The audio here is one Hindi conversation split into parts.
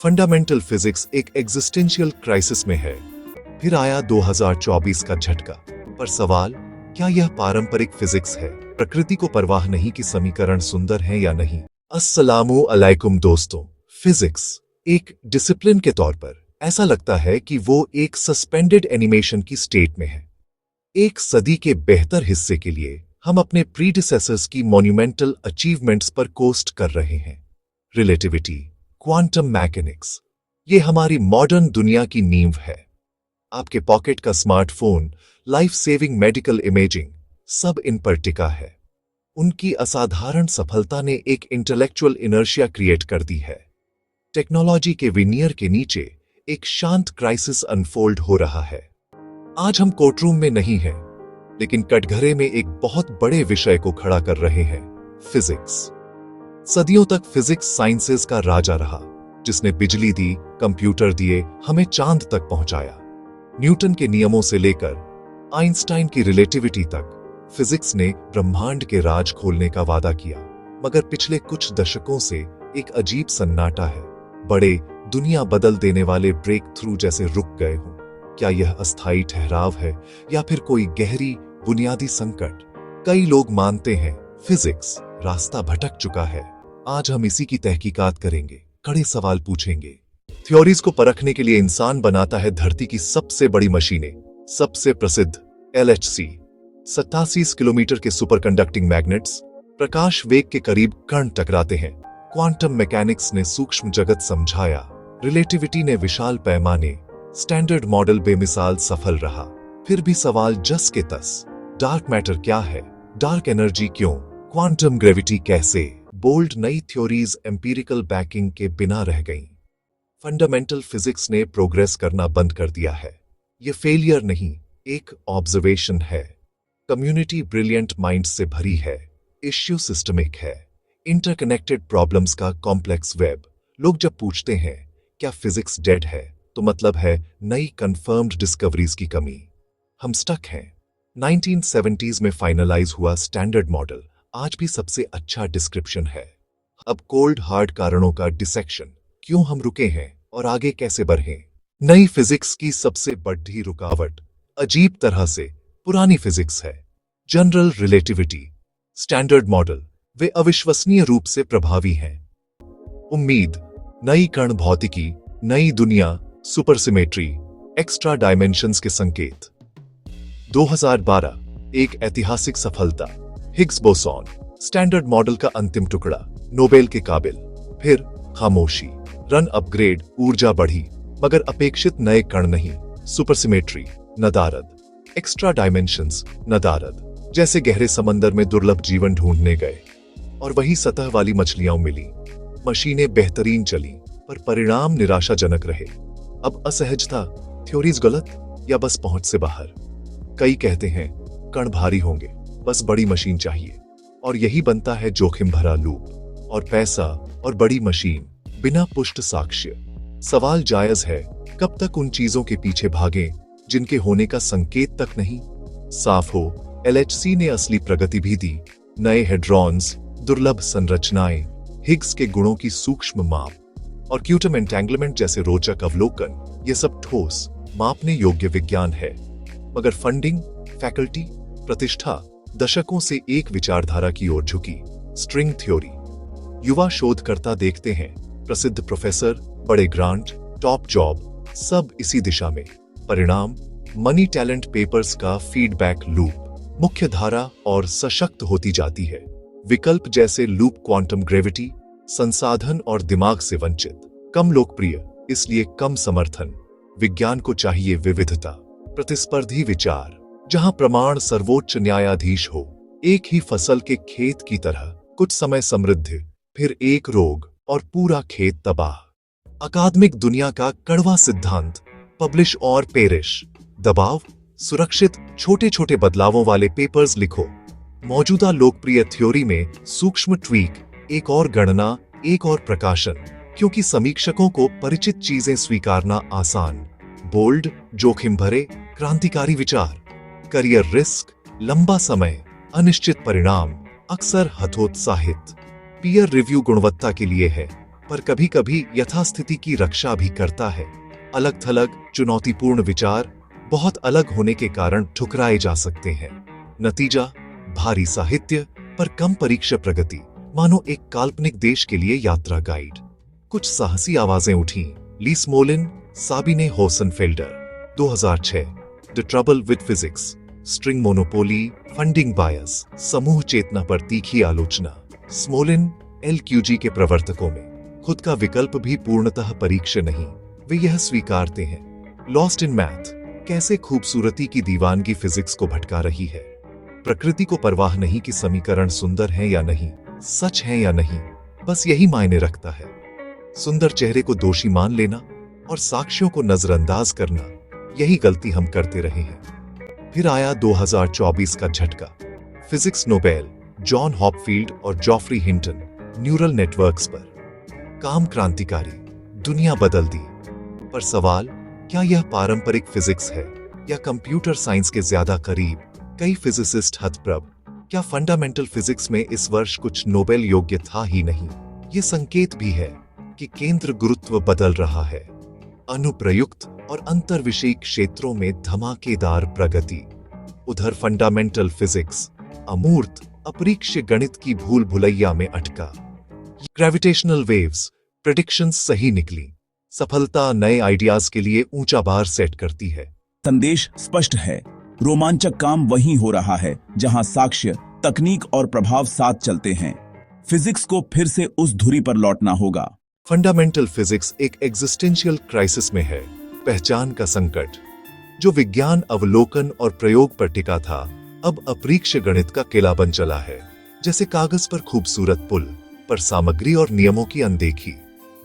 फंडामेंटल फिजिक्स एक एग्जिस्टेंशियल क्राइसिस में है। फिर आया 2024 का झटका। पर सवाल, क्या यह पारंपरिक फिजिक्स है? प्रकृति को परवाह नहीं कि समीकरण सुंदर हैं या नहीं। अस्सलामु अलैकुम दोस्तों। फिजिक्स एक डिसिप्लिन के तौर पर ऐसा लगता है कि वो एक सस्पेंडेड एनिमेशन की स्टेट में है। एक सदी के बेहतर हिस्से के लिए हम अपने प्रीडिसेसर्स की मॉन्यूमेंटल अचीवमेंट्स पर कोस्ट कर रहे हैं। रिलेटिविटी, क्वांटम मैकेनिक्स, ये हमारी मॉडर्न दुनिया की नींव है। आपके पॉकेट का smartphone, life saving medical imaging, सब इन पर टिका है। उनकी असाधारण सफलता ने एक इंटेलेक्चुअल इनर्शिया क्रिएट कर दी है। टेक्नोलॉजी के विनियर के नीचे एक शांत क्राइसिस अनफोल्ड हो रहा है। आज हम कोर्टरूम में नहीं हैं, लेकिन कटघरे में एक बहुत बड़े विषय को खड़ा कर रहे हैं, फिजिक्स। सदियों तक फिजिक्स साइंसेस का राजा रहा, जिसने बिजली दी, कंप्यूटर दिए, हमें चांद तक पहुंचाया। न्यूटन के नियमों से लेकर आइंस्टाइन की रिलेटिविटी तक फिजिक्स ने ब्रह्मांड के राज खोलने का वादा किया। मगर पिछले कुछ दशकों से एक अजीब सन्नाटा है। बड़े, दुनिया बदल देने वाले ब्रेक थ्रू जैसे रुक गए हों। क्या यह अस्थायी ठहराव है या फिर कोई गहरी बुनियादी संकट? कई लोग मानते हैं फिजिक्स रास्ता भटक चुका है। आज हम इसी की तहकीकात करेंगे, कड़े सवाल पूछेंगे। थ्योरीज को परखने के लिए इंसान बनाता है धरती की सबसे बड़ी मशीनें। सबसे प्रसिद्ध LHC, 87 किलोमीटर के सुपरकंडक्टिंग मैग्नेट्स, प्रकाश वेग के करीब कण टकराते हैं। क्वांटम मैकेनिक्स ने सूक्ष्म जगत समझाया। रिलेटिविटी ने विशाल पैमाने, स्टैंडर्ड मॉडल बेमिसाल सफल रहा। फिर भी सवाल जस के तस। डार्क मैटर क्या है? डार्क एनर्जी क्यों? क्वांटम ग्रेविटी कैसे? बोल्ड नई थ्योरीज एम्पिरिकल बैकिंग के बिना रह गईं। फंडामेंटल फिजिक्स ने प्रोग्रेस करना बंद कर दिया है। ये फेलियर नहीं, एक ऑब्जर्वेशन है। कम्युनिटी ब्रिलियंट माइंड्स से भरी है। इश्यू सिस्टमिक है, इंटरकनेक्टेड प्रॉब्लम्स का कॉम्प्लेक्स वेब। लोग जब पूछते हैं क्या फिजिक्स डेड है, तो मतलब है नई कंफर्म्ड डिस्कवरीज की कमी। हम स्टक हैं। 1970s में फाइनलाइज हुआ स्टैंडर्ड मॉडल आज भी सबसे अच्छा डिस्क्रिप्शन है। अब कोल्ड हार्ड कारणों का डिसेक्शन, क्यों हम रुके हैं और आगे कैसे बढ़ें। नई फिजिक्स की सबसे बड़ी रुकावट अजीब तरह से पुरानी फिजिक्स है। जनरल रिलेटिविटी, स्टैंडर्ड मॉडल, वे अविश्वसनीय रूप से प्रभावी हैं। उम्मीद, नई कण भौतिकी, नई दुनिया, सुपरसिमेट्री, एक्स्ट्रा डायमेंशंस के संकेत। 2012 एक ऐतिहासिक सफलता। हिग्स बोसॉन, स्टैंडर्ड मॉडल का अंतिम टुकड़ा, नोबेल के काबिल। फिर खामोशी। रन अपग्रेड, ऊर्जा बढ़ी, मगर अपेक्षित नए कण नहीं। सुपरसिमेट्री, नदारद। एक्स्ट्रा डायमेंशंस, नदारद। जैसे गहरे समंदर में दुर्लभ जीवन ढूंढने गए और वही सतह वाली मछलियां मिली। मशीनें बेहतरीन चली, पर परिणाम निराशाजनक रहे। अब असहजता, थ्योरीज गलत या बस पहुंच से बाहर। कई कहते हैं कण भारी होंगे, बस बड़ी मशीन चाहिए, और यही बनता है जोखिम भरा लूप। और पैसा और बड़ी मशीन बिना पुष्ट साक्ष्य। सवाल जायज है, कब तक उन चीजों के पीछे भागें जिनके होने का संकेत तक नहीं। साफ हो, LHC ने असली प्रगति भी दी। नए हेड्रॉन्स, दुर्लभ संरचनाएं, हिग्स के गुणों की सूक्ष्म माप और क्यूटम एंटेंगलमेंट जैसे रोचक अवलोकन, ये सब ठोस, मापने योग्य विज्ञान है। मगर फंडिंग, फैकल्टी, प्रतिष्ठा दशकों से एक विचारधारा की ओर झुकी, स्ट्रिंग थ्योरी। युवा शोधकर्ता देखते हैं प्रसिद्ध प्रोफेसर, बड़े ग्रांट, टॉप जॉब, सब इसी दिशा में। परिणाम, मनी टैलेंट पेपर्स का फीडबैक लूप मुख्य धारा और सशक्त होती जाती है। विकल्प जैसे लूप क्वांटम ग्रेविटी, संसाधन और दिमाग से वंचित। कम लोकप्रिय, इसलिए कम समर्थन। विज्ञान को चाहिए विविधता, प्रतिस्पर्धी विचार, जहां प्रमाण सर्वोच्च न्यायाधीश हो। एक ही फसल के खेत की तरह, कुछ समय समृद्धि, फिर एक रोग और पूरा खेत तबाह। अकादमिक दुनिया का कड़वा सिद्धांत, पब्लिश और पेरिश। दबाव, सुरक्षित, छोटे छोटे बदलावों वाले पेपर्स लिखो। मौजूदा लोकप्रिय थ्योरी में सूक्ष्म ट्वीक, एक और गणना, एक और प्रकाशन, क्योंकि समीक्षकों को परिचित चीजें स्वीकारना आसान। बोल्ड, जोखिम भरे, क्रांतिकारी विचार। करियर रिस्क, लंबा समय, अनिश्चित परिणाम, अक्सर हतोत्साहित। पीयर रिव्यू गुणवत्ता के लिए है, पर कभी कभी यथास्थिति की रक्षा भी करता है। अलग थलग चुनौतीपूर्ण विचार बहुत अलग होने के कारण ठुकराए जा सकते हैं। नतीजा, भारी साहित्य पर कम परीक्षा प्रगति, मानो एक काल्पनिक देश के लिए यात्रा गाइड। कुछ साहसी आवाजें उठी। Lee Smolin, Sabine Hossenfelder, 2006। The trouble with physics, string monopoly, funding bias, समूह चेतना पर तीखी आलोचना। स्मोलिन, LQG के प्रवर्तकों में खुद का विकल्प भी पूर्णतः परीक्षा नहीं, वे यह स्वीकारते हैं। लॉस्ट इन मैथ, कैसे खूबसूरती की दीवानगी फिजिक्स को भटका रही है। प्रकृति को परवाह नहीं कि समीकरण सुंदर हैं या नहीं, सच हैं या नहीं, बस यही मायने रखता है। सुंदर चेहरे को दोषी मान लेना और साक्ष्यों को नजरअंदाज करना, यही गलती हम करते रहे हैं। फिर आया 2024 का झटका। फिजिक्स नोबेल जॉन हॉपफील्ड और जॉफ्री हिंटन, न्यूरल नेटवर्क्स पर। काम क्रांतिकारी, दुनिया बदल दी। पर सवाल, क्या यह पारंपरिक फिजिक्स है या कंप्यूटर साइंस के ज्यादा करीब? कई फिजिसिस्ट हतप्रभ, क्या फंडामेंटल फिजिक्स में इस वर्ष कुछ नोबेल योग्य था ही नहीं? ये संकेत भी है कि केंद्र गुरुत्व बदल रहा है। अनुप्रयुक्त और अंतर्विषयी क्षेत्रों में धमाकेदार प्रगति। उधर फंडामेंटल फिजिक्स अमूर्त अपरीक्ष्य गणित की भूल भुलैया में अटका। ग्रेविटेशनल वेव्स प्रेडिक्शंस सही निकली। सफलता नए आइडियाज के लिए ऊंचा बार सेट करती है। संदेश स्पष्ट है, रोमांचक काम वहीं हो रहा है जहां साक्ष्य, तकनीक और प्रभाव साथ चलते हैं। फिजिक्स को फिर से उस धुरी पर लौटना होगा। फंडामेंटल फिजिक्स एक एग्जिस्टेंशियल क्राइसिस में है। पहचान का संकट, जो विज्ञान अवलोकन और प्रयोग पर टिका था, अब अपरीक्ष्य गणित का किला बन चला है। जैसे कागज पर खूबसूरत पुल, पर सामग्री और नियमों की अनदेखी।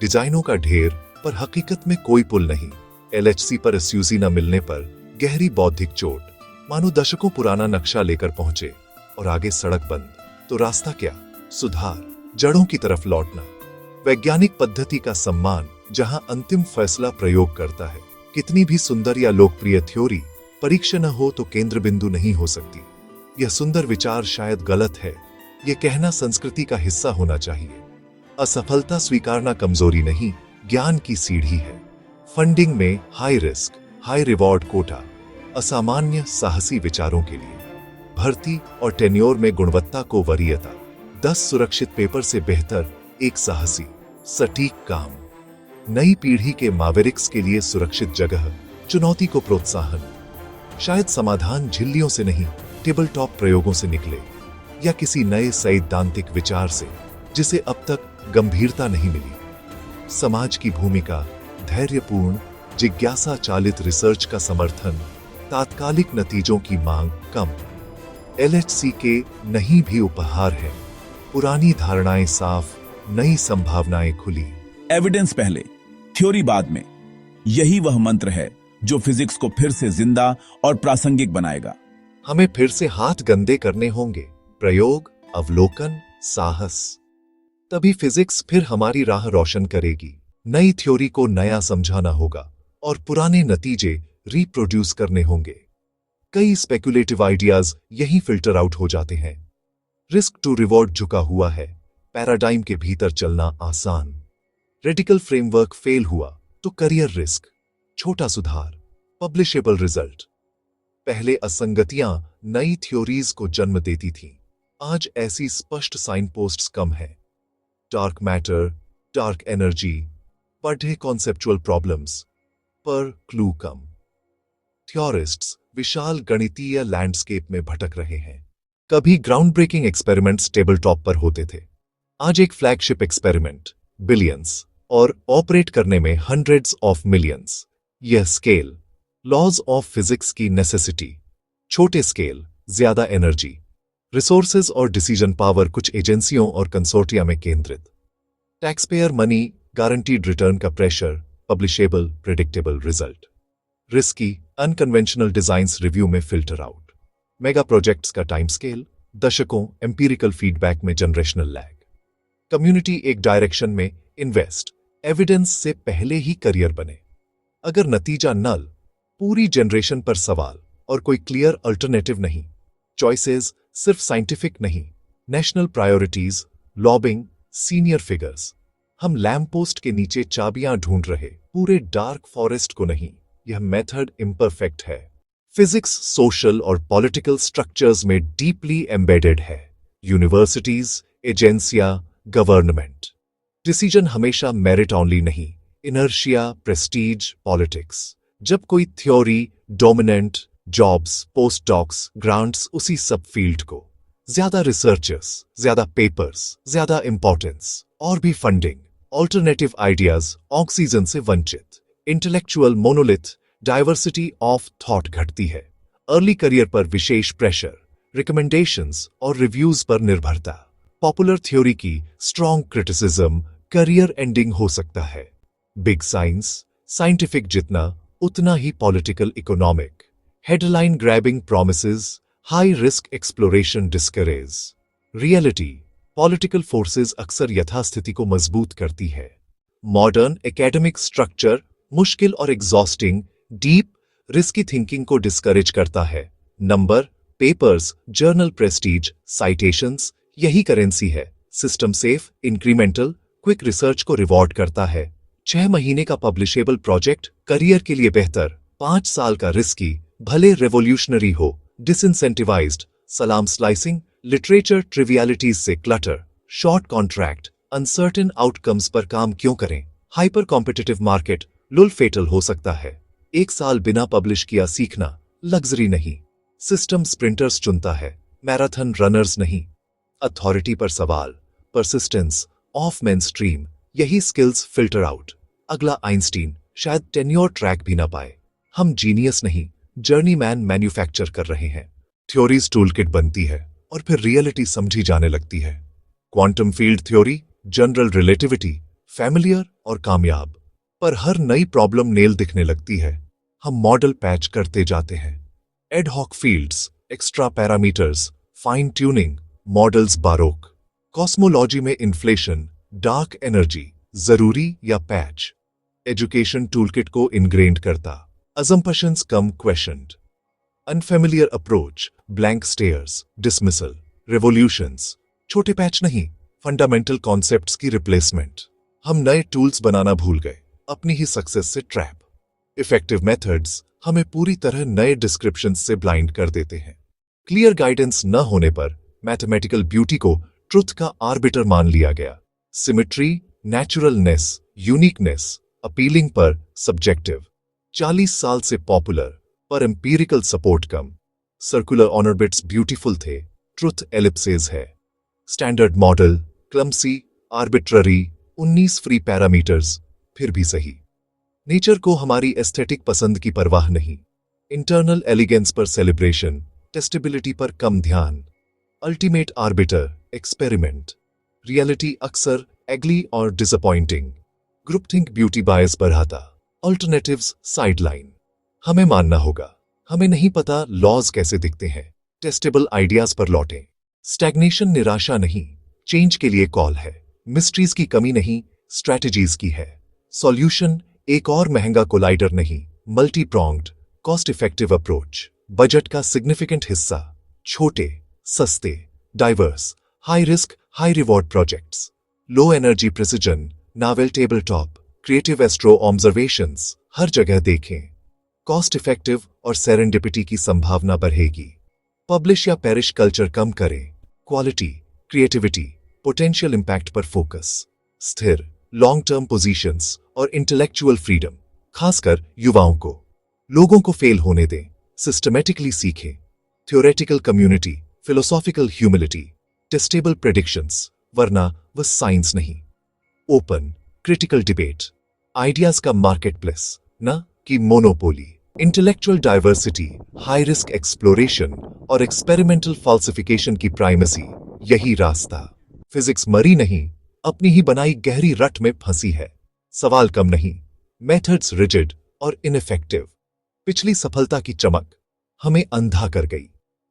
डिजाइनों का ढेर, पर हकीकत में कोई पुल नहीं। LHC पर SUC न मिलने पर गहरी बौद्धिक चोट, मानो दशकों पुराना नक्शा लेकर पहुंचे और आगे सड़क बंद। तो रास्ता क्या? सुधार, जड़ों की तरफ लौटना। वैज्ञानिक पद्धति का सम्मान, जहां अंतिम फैसला प्रयोग करता है। कितनी भी सुंदर या लोकप्रिय थ्योरी परीक्षा न हो तो केंद्र बिंदु नहीं हो सकती। यह सुंदर विचार शायद गलत है, यह कहना संस्कृति का हिस्सा होना चाहिए। असफलता स्वीकारना कमजोरी नहीं, ज्ञान की सीढ़ी है। फंडिंग में high risk high reward quota, असामान्य साहसी विचारों के लिए। भर्ती और टेन्योर में गुणवत्ता को वरीयता। 10 सुरक्षित पेपर से बेहतर एक साहसी, सटीक काम। नई पीढ़ी के मावेरिक्स के लिए सुरक्षित जगह, चुनौती को प्रोत्साहन। शायद समाधान झिल्लियों से नहीं, टेबल टॉप प्रयोगों से निकले, या किसी नए सैद्धांतिक विचार से जिसे अब तक गंभीरता नहीं मिली। समाज की भूमिका, धैर्यपूर्ण जिज्ञासा चालित रिसर्च का समर्थन, तात्कालिक नतीजों की मांग कम। LHC के नहीं भी उपहार है। पुरानी धारणाएं साफ, नई संभावनाएं खुली। एविडेंस पहले, थ्योरी बाद में। यही वह मंत्र है जो फिजिक्स को फिर से जिंदा और प्रासंगिक बनाएगा। हमें फिर से हाथ गंदे करने होंगे। प्रयोग, अवलोकन, साहस। तभी फिजिक्स फिर हमारी राह रोशन करेगी। नई थ्योरी को नया समझाना होगा और पुराने नतीजे रिप्रोड्यूस करने होंगे। कई स्पेकुलेटिव आइडियाज यही फिल्टर आउट हो जाते हैं। रिस्क टू रिवॉर्ड झुका हुआ है, पैराडाइम के भीतर चलना आसान। रेडिकल फ्रेमवर्क फेल हुआ तो करियर रिस्क, छोटा सुधार, पब्लिशेबल रिजल्ट। पहले असंगतियां नई थ्योरीज को जन्म देती थीं, आज ऐसी स्पष्ट साइन पोस्ट्स कम है। डार्क मैटर, डार्क एनर्जी, पढ़े कॉन्सेप्चुअल प्रॉब्लम्स, पर क्लू कम। थ्योरिस्ट्स विशाल गणितीय लैंडस्केप में भटक रहे हैं। कभी ground breaking experiments table top पर होते थे, आज एक फ्लैगशिप एक्सपेरिमेंट बिलियंस और ऑपरेट करने में हंड्रेड्स ऑफ मिलियंस। यह स्केल, लॉज ऑफ फिजिक्स की नेसेसिटी। छोटे स्केल, ज्यादा एनर्जी, रिसोर्सेज और डिसीजन पावर कुछ एजेंसियों और कंसोर्टिया में केंद्रित। टैक्सपेयर मनी, गारंटीड रिटर्न का pressure, पब्लिशेबल predictable result. Risky, unconventional designs review में फिल्टर आउट। मेगा प्रोजेक्ट्स का टाइम स्केल, दशकों, एम्पिरिकल फीडबैक में जनरेशनल लैग। कम्युनिटी एक डायरेक्शन में इन्वेस्ट, एविडेंस से पहले ही करियर बने। अगर नतीजा नल, पूरी जनरेशन पर सवाल और कोई क्लियर अल्टरनेटिव नहीं। चॉइसेस सिर्फ साइंटिफिक नहीं, national priorities, lobbying, senior figures. हम लैम्प पोस्ट के नीचे चाबियां ढूंढ रहे, पूरे डार्क फॉरेस्ट को नहीं। यह मेथड इम्परफेक्ट है। फिजिक्स सोशल और पॉलिटिकल स्ट्रक्चर्स में डीपली एम्बेडेड है। यूनिवर्सिटीज, एजेंसियां, गवर्नमेंट डिसीजन हमेशा मेरिट ऑनली नहीं, इनर्शिया, प्रेस्टीज, पॉलिटिक्स। जब कोई theory dominant, jobs, post docs, grants उसी सब फील्ड को, ज्यादा रिसर्चर्स, ज्यादा पेपर्स, ज्यादा इंपॉर्टेंस और भी फंडिंग, ऑल्टरनेटिव आइडियाज ऑक्सीजन से वंचित, intellectual monolith, diversity of thought घटती है। अर्ली करियर पर विशेष प्रेशर, रिकमेंडेशंस और रिव्यूज पर निर्भरता, पॉपुलर थ्योरी की स्ट्रॉन्ग क्रिटिसिज्म करियर एंडिंग हो सकता है। बिग साइंस, साइंटिफिक जितना उतना ही political economic, headline grabbing promises, high risk exploration discourage. Reality, political forces अक्सर यथास्थिति को मजबूत करती है। मॉडर्न एकेडमिक स्ट्रक्चर मुश्किल और एग्जॉस्टिंग, डीप, रिस्की थिंकिंग को डिस्करेज करता है। Number, papers, journal Prestige, citations, यही करेंसी है। System safe, incremental, quick research को रिवॉर्ड करता है। 6 महीने का पब्लिशेबल प्रोजेक्ट करियर के लिए बेहतर, 5 साल का रिस्की, भले रेवोल्यूशनरी हो, डिसइंसेंटिवाइज्ड, सलाम स्लाइसिंग, लिटरेचर ट्रिवियलिटीज से clutter, short contract, uncertain outcomes पर काम क्यों करें। हाइपर कॉम्पिटिटिव मार्केट, लुल फेटल हो सकता है। 1 साल बिना पब्लिश किया सीखना लग्जरी नहीं। सिस्टम स्प्रिंटर्स चुनता है, मैराथन रनर्स नहीं। अथॉरिटी पर सवाल, परसिस्टेंस, ऑफ मेन स्ट्रीम, यही स्किल्स फिल्टर आउट। अगला आइंस्टीन शायद टेन्योर ट्रैक भी ना पाए। हम जीनियस नहीं, जर्नी मैन मैन्युफैक्चर कर रहे हैं। थ्योरीज टूलकिट बनती है और फिर रियलिटी समझी जाने लगती है। Quantum field theory, general relativity, familiar और कामयाब, पर हर नई प्रॉब्लम नेल दिखने लगती है। हम मॉडल पैच करते जाते हैं। Ad hoc fields, extra parameters, fine tuning, models baroque. Cosmology में इन्फ्लेशन, डार्क एनर्जी, जरूरी या पैच। एजुकेशन टूलकिट को इनग्रेन्ड करता, assumptions कम questioned, unfamiliar approach, blank stares, dismissal, revolutions, छोटे पैच नहीं, फंडामेंटल कॉन्सेप्ट्स की रिप्लेसमेंट। हम नए टूल्स बनाना भूल गए, अपनी ही सक्सेस से ट्रैप। इफेक्टिव मेथड्स हमें पूरी तरह नए डिस्क्रिप्शंस से ब्लाइंड कर देते हैं। क्लियर गाइडेंस न होने पर मैथमेटिकल ब्यूटी को ट्रुथ का आर्बिटर मान लिया गया। सिमेट्री, नेचुरलनेस, यूनिकनेस, अपीलिंग पर सब्जेक्टिव। 40 साल से पॉपुलर पर एम्पीरिकल सपोर्ट कम। सर्कुलर ऑर्बिट्स ब्यूटीफुल थे, ट्रुथ एलिप्सेस है। Standard model clumsy, arbitrary, 19 free parameters, फिर भी सही। नेचर को हमारी एस्थेटिक पसंद की परवाह नहीं। इंटरनल एलिगेंस पर सेलिब्रेशन, टेस्टेबिलिटी पर कम ध्यान। Ultimate orbiter, experiment. रियलिटी अक्सर एग्ली और डिसअपॉइंटिंग। ग्रुप थिंक ब्यूटी बायस बढ़ाता, ऑल्टरनेटिव्स साइडलाइन। हमें मानना होगा, हमें नहीं पता लॉज कैसे दिखते हैं। टेस्टेबल आइडियाज पर लौटें। स्टैग्नेशन निराशा नहीं, चेंज के लिए कॉल है। मिस्ट्रीज की कमी नहीं, स्ट्रैटेजीज की है। सॉल्यूशन एक और महंगा कोलाइडर नहीं, multi pronged, cost effective approach. Budget का सिग्निफिकेंट हिस्सा, छोटे, सस्ते, diverse, high risk high reward projects. Low energy precision, novel table top, creative astro observations, हर जगह देखें। कॉस्ट इफेक्टिव और सेरेंडिपिटी की संभावना बढ़ेगी। पब्लिश या पेरिश कल्चर कम करें। क्वालिटी, क्रिएटिविटी, पोटेंशियल इंपैक्ट पर फोकस। स्थिर, लॉन्ग टर्म पोजीशंस और इंटेलेक्चुअल फ्रीडम, खासकर युवाओं को। लोगों को फेल होने दें, सिस्टमेटिकली सीखें। Theoretical community, philosophical humility, testable predictions, वरना वह साइंस नहीं। ओपन, क्रिटिकल डिबेट, आइडियाज का मार्केट प्लेस, न कि monopoly. Intellectual diversity, high risk exploration और एक्सपेरिमेंटल फाल्सिफिकेशन की प्राइमेसी, यही रास्ता। फिजिक्स मरी नहीं, अपनी ही बनाई गहरी रट में फंसी है। सवाल कम नहीं, मेथड्स रिजिड और इनइफेक्टिव। पिछली सफलता की चमक हमें अंधा कर गई।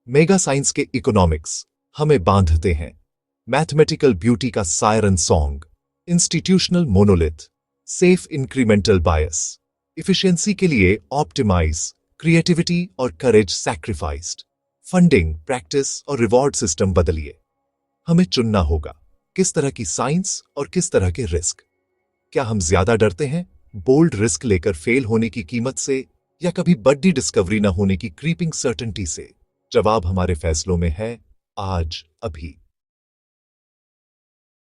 मेगा साइंस के इकोनॉमिक्स हमें बांधते हैं। मैथमेटिकल ब्यूटी का siren song, institutional monolith, safe incremental bias. Efficiency के लिए ऑप्टिमाइज, क्रिएटिविटी और करेज सैक्रिफाइस्ड। फंडिंग, प्रैक्टिस और रिवॉर्ड सिस्टम बदलिए। हमें चुनना होगा किस तरह की साइंस और किस तरह के रिस्क। क्या हम ज्यादा डरते हैं बोल्ड रिस्क लेकर फेल होने की कीमत से, या कभी बड़ी डिस्कवरी न होने की क्रीपिंग सर्टेनिटी से? जवाब हमारे फैसलों में है, आज, अभी।